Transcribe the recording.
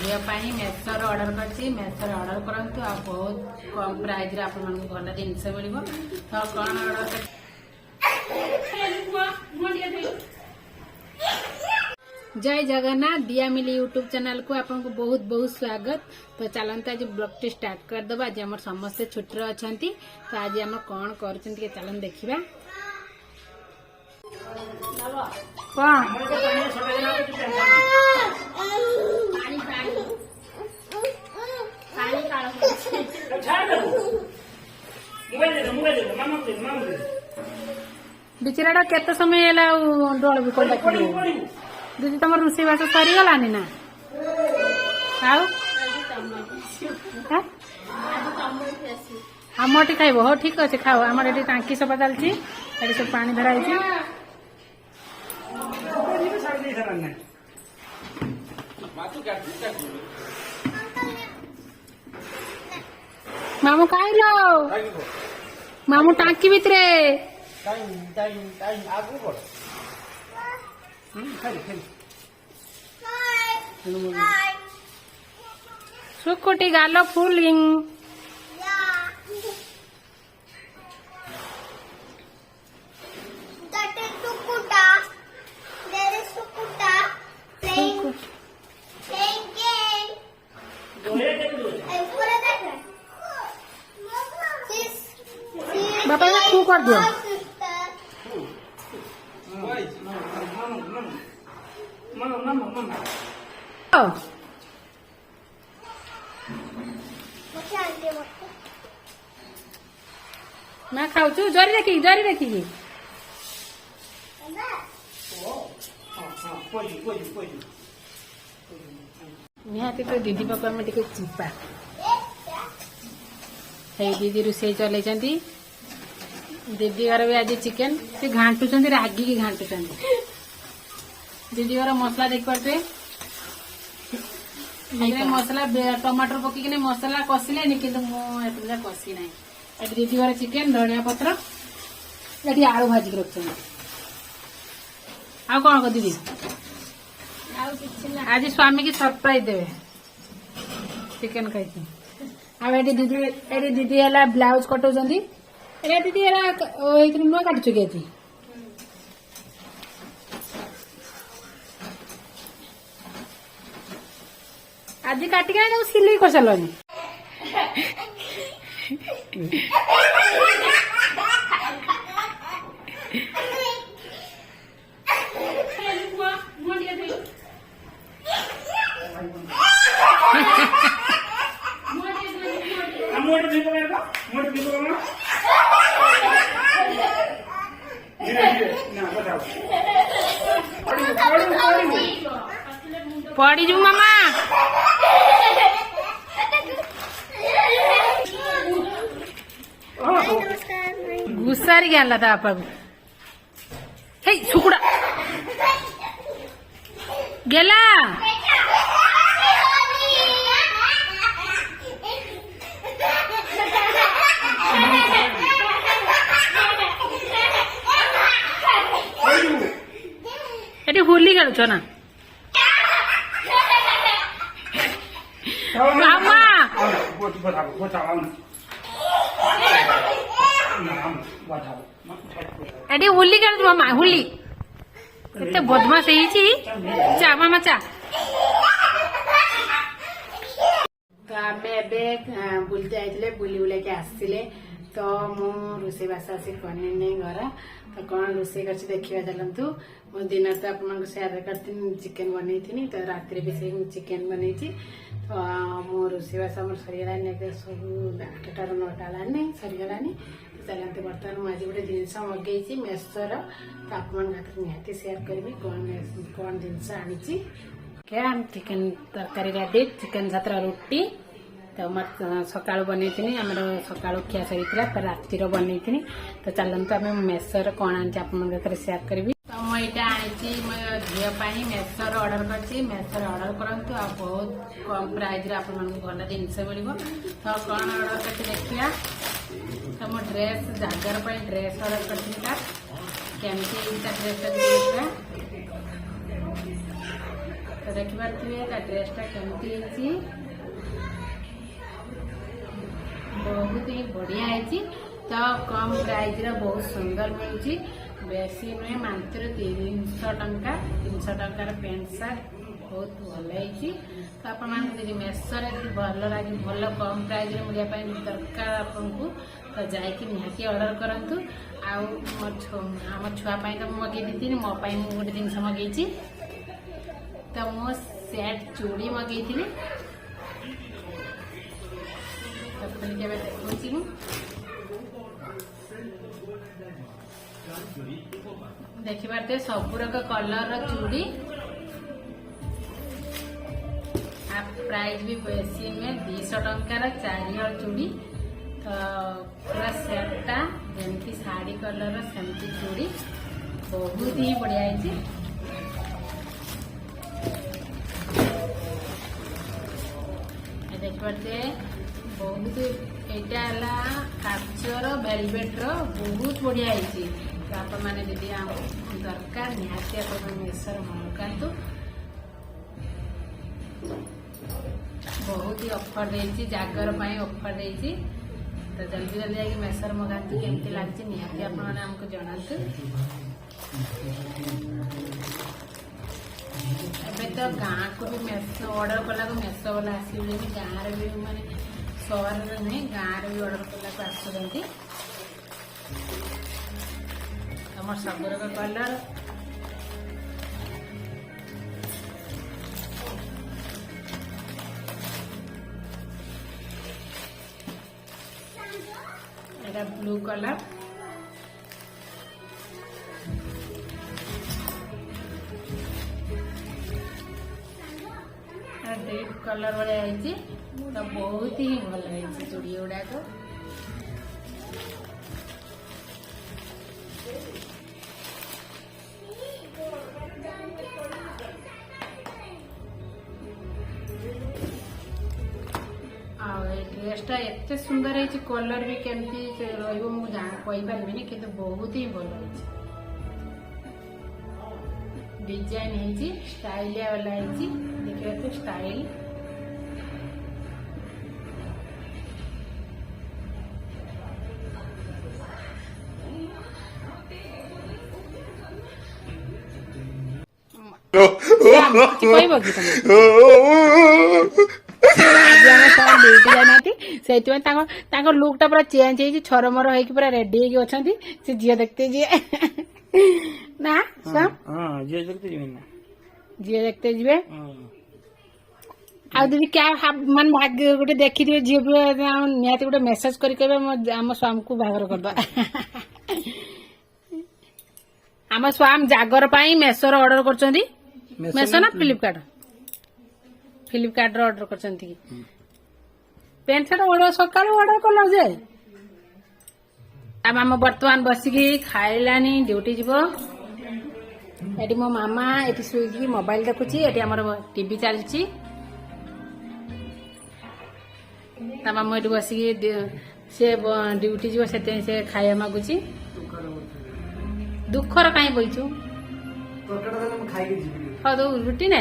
झील measure order कर measure order करंतु आ बहुत कम प्राइस रे आपन मन भल जिनस मिल तो कौन ऑर्डर कर जय जगन्नाथ दिया मिली यूट्यूब चैनल को आपन को बहुत बहुत स्वागत। तो चलते आज ब्लॉग टी स्टार्ट करदे। आज आम समस्ते छुट्टी अच्छा तो आज आम कौन कर चलन देखा बिचरा केते समय डोल भी दीदी तुम रोषे बास सरीगलानी ना आम खाइब हो ठीक अच्छे खाओ आम ये टांकी सफा चलती सब पानी धरा मामू खाइल मामू टांकी भितर सुकुटी गालो फूलिंग बापा तू कर दो मैं खाऊ जरी देखी निहाती तो दीदी पाक आम टे चिपा है दीदी रोषे चल दीदी घर भी आज चिकेन से घाटुंट रागिकी घाटुंट दीदी घर मसला देख पारे मसला टमाटर पकईकि मसला कषिले कि मुझे कषि ना दीदी घर चिकेन धनिया पत्र ये आलू भाजिक रखते आ कौन कर दीदी आज स्वामी की सरप्राइज देवे चिकेन खाई आ दीदी है ब्लाउज कटाऊँ दीदी नुआ काटुच कि आज काटिक सिलाई कर सारे पड़ी जू मामा गुस्सारी गला था आपा हे सुकुड़ा गेला ये होली खेलुछ ना मामा एटी होली खेलुछ मामा होली केते बदमाश चा मामा चा तो आम बुलते आइले बुली बुला के आसले तो मु रोषे बास आसी करनी घर तो कौन रोषे कर देखा चलतु मो दिन तो आप सेयार करती चिकेन बनई थी तो राति भी से चिकेन बनई तो मो रोषे बास सरीगला सब 8टा 9टा है सरीगला तो चलते बर्तमान मुझे गोटे जिनस मगेगी मेसर तो आप निहाती सेयार करी कौन जिनस आनी चिकेन तरकारी रेडी चिकेन साथ रुटी तो सका बनई आम सका खिया सरी राति बनई तो चलते आम मेसर कौन आनी आप सेयार करी तो मुझे आनी झील मेसर ऑर्डर कर मेसर ऑर्डर करंतु आ बहुत कम प्राइस रे आपन भल जिनस मिल तो कौन ऑर्डर कर देखा तो मो ड्रेस जागर ड्रेस ऑर्डर कर केमती ड्रेस तो देखिए ड्रेसटा केमती बहुत ही बढ़िया है। तो कम प्राइस रे बहुत सुंदर मिलूची बेसी नुहे मात्र 300 टंका 300 टंकार पैंट सार्ट बहुत भल है। तो आपड़ी मेसर भल लगे भल कम प्राइस रे मिलने दरकार आपको तो जाकि निहाती ऑर्डर करंतु। आम छुआपाई तो मगेई थी मोपाई गोटे जिन मगेची तो मो सेट चूड़ी मगेई थी देखी देखिए सबुरक कलर चूड़ी प्राइस भी बेसी में 200 टंकार 4 हल चूड़ी तो पूरा सेटटा जमती साड़ी कलर सेमती चूड़ी बहुत ही बढ़िया है। देखिए बहुत यहाँ काचर वेलवेट बहुत बढ़िया है। तो आप मैंने दीदी दरकार निहाती आप मेसर मंगातु बहुत ही ऑफर देती जागर ऑफर देती तो जल्दी जल्दी जाकि मेसर मंगातु केमती लगे निहाती आपको जनातु। एबे तो गाँ को भी मेसो ऑर्डर कला मेसो वाला आसवे गाँव भी माने सहर में नुहे गाँव भी ऑर्डर कला आसुँच आम सबुर कलर एटा ब्लू कलर डीप कलर भाया तो बहुत ही भल है चूड़ी गुड़ाक। ड्रेसटा एत सुंदर है कलर भी केमती रही कि बहुत ही भल है डिजाइन है स्टाइलिया वाला है देखिए तो स्टाइल से लुकटा पूरा चेंज है छरमर हो रेडी अच्छा से झील देखते जी ना झील देखते जी आ दीदी क्या मान भाग्य गोटे देखी थे झील निहाती गोटे मेसेज करम स्वामी को बाहर करदे आम स्वामी जागर मेसोर ऑर्डर कर मेसो ना फ्लिपकार्ट ऑर्डर कर पेंट शर्ट ऑर्डर सका ऑर्डर कल जे आम बर्तमान बसिकी खाइलानी ड्यूटी जीव एटी मो मामा एटी शुई मोबाइल देखुची एटी हमर टीवी चलची ता मामा एटी बसिकी से ड्यूटी जीव से खाइया मागुची दुखर कहीं बईचु हाँ तो रुटी ना